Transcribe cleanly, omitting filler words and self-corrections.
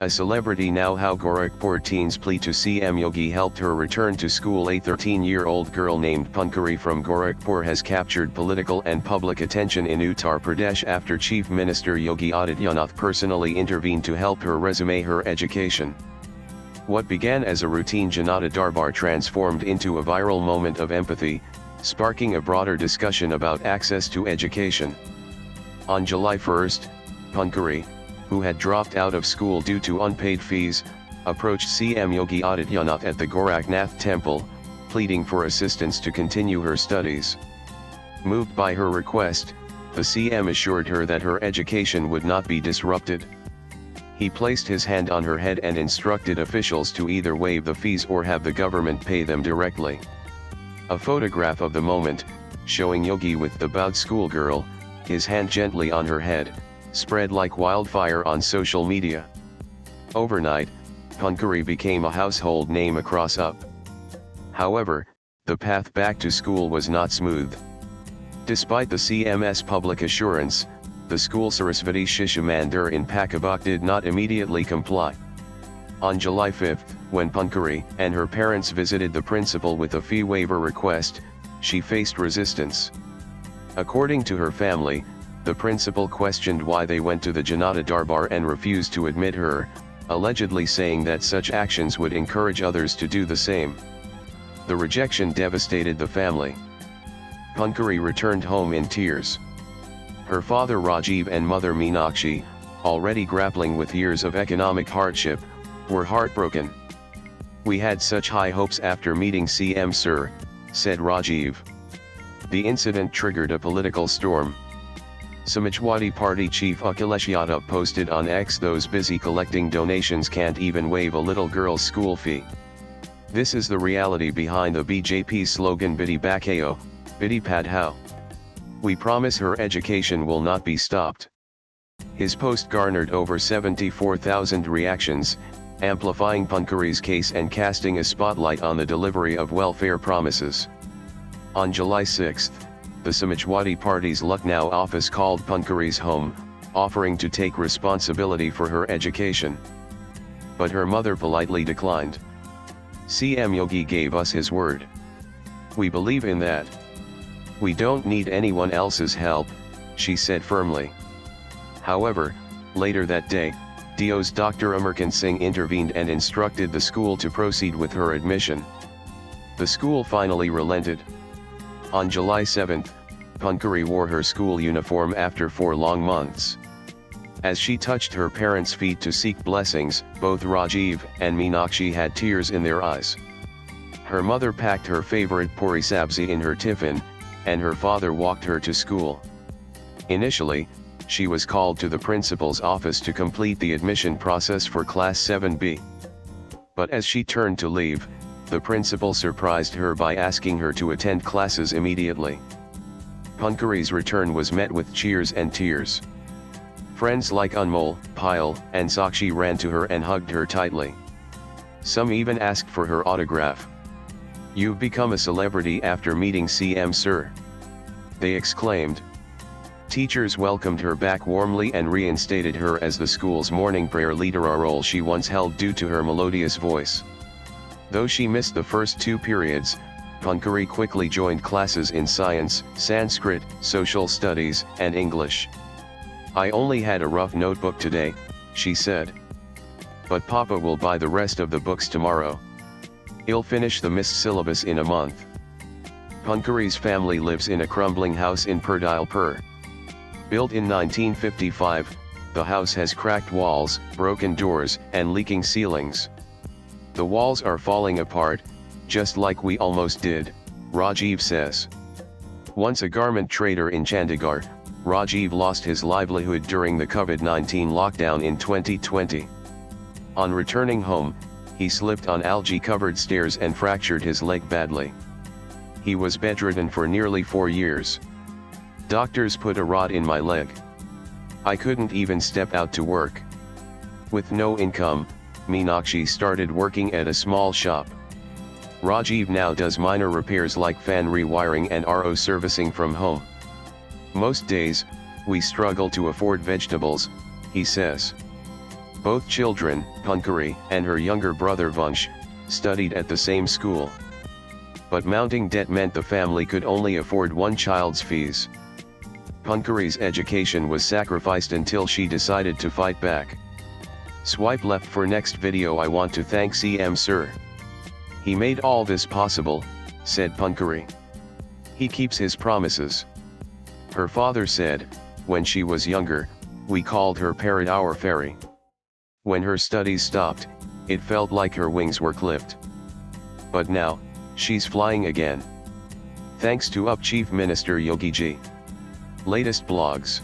A celebrity now, how Gorakhpur teen's plea to CM Yogi helped her return to school. A 13-year-old girl named Pankari from Gorakhpur has captured political and public attention in Uttar Pradesh after Chief Minister Yogi Adityanath personally intervened to help her resume her education. What began as a routine Janata Darbar transformed into a viral moment of empathy, sparking a broader discussion about access to education. On July 1, Pankari, who had dropped out of school due to unpaid fees, approached CM Yogi Adityanath at the Gorakhnath temple, pleading for assistance to continue her studies. Moved by her request, the CM assured her that her education would not be disrupted. He placed his hand on her head and instructed officials to either waive the fees or have the government pay them directly. A photograph of the moment, showing Yogi with the bowed schoolgirl, his hand gently on her head, spread like wildfire on social media. Overnight, Pankari became a household name across UP. However, the path back to school was not smooth. Despite the CM's public assurance, the school Sarasvati Shishu Mandir in Pakabak did not immediately comply. On July 5, when Pankari and her parents visited the principal with a fee waiver request, she faced resistance. According to her family, the principal questioned why they went to the Janata Darbar and refused to admit her, allegedly saying that such actions would encourage others to do the same. The rejection devastated the family. Pankari returned home in tears. Her father Rajiv and mother Meenakshi, already grappling with years of economic hardship, were heartbroken. "We had such high hopes after meeting CM Sir," said Rajiv. The incident triggered a political storm. Samajwadi Party chief Akhilesh Yadav posted on X, "Those busy collecting donations can't even waive a little girl's school fee." This is the reality behind the BJP's slogan Bidi Bachao, Bidi Padhao. "We promise her education will not be stopped." His post garnered over 74,000 reactions, amplifying Pankari's case and casting a spotlight on the delivery of welfare promises. On July 6, the Samajwadi Party's Lucknow office called Pankari's home, offering to take responsibility for her education. But her mother politely declined. "CM Yogi gave us his word. We believe in that. We don't need anyone else's help," she said firmly. However, later that day, DO's Dr. Amarkant Singh intervened and instructed the school to proceed with her admission. The school finally relented. On July 7, Pankari wore her school uniform after 4 long months. As she touched her parents' feet to seek blessings, both Rajiv and Meenakshi had tears in their eyes. Her mother packed her favorite puri sabzi in her tiffin, and her father walked her to school. Initially, she was called to the principal's office to complete the admission process for Class 7B. But as she turned to leave, the principal surprised her by asking her to attend classes immediately. Pankari's return was met with cheers and tears. Friends like Anmol, Payal, and Sakshi ran to her and hugged her tightly. Some even asked for her autograph. "You've become a celebrity after meeting CM Sir," they exclaimed. Teachers welcomed her back warmly and reinstated her as the school's morning prayer leader, a role she once held due to her melodious voice. Though she missed the first 2 periods, Pankari quickly joined classes in science, Sanskrit, social studies, and English. "I only had a rough notebook today," she said. "But Papa will buy the rest of the books tomorrow. He'll finish the missed syllabus in a month." Pankari's family lives in a crumbling house in Purdalpur. Built in 1955, the house has cracked walls, broken doors, and leaking ceilings. "The walls are falling apart, just like we almost did," Rajiv says. Once a garment trader in Chandigarh, Rajiv lost his livelihood during the COVID-19 lockdown in 2020. On returning home, he slipped on algae-covered stairs and fractured his leg badly. He was bedridden for nearly 4 years. "Doctors put a rod in my leg. I couldn't even step out to work." With no income, Meenakshi started working at a small shop. Rajiv now does minor repairs like fan rewiring and RO servicing from home. "Most days, we struggle to afford vegetables," he says. Both children, Pankari and her younger brother Vansh, studied at the same school. But mounting debt meant the family could only afford one child's fees. Pankari's education was sacrificed until she decided to fight back. Swipe left for next video. I want to thank CM Sir. He made all this possible, said Pankari. He keeps his promises. Her father said, when she was younger, we called her Parrot our fairy. When her studies stopped, it felt like her wings were clipped. But now, she's flying again. Thanks to Up Chief Minister Yogi Ji. Latest blogs.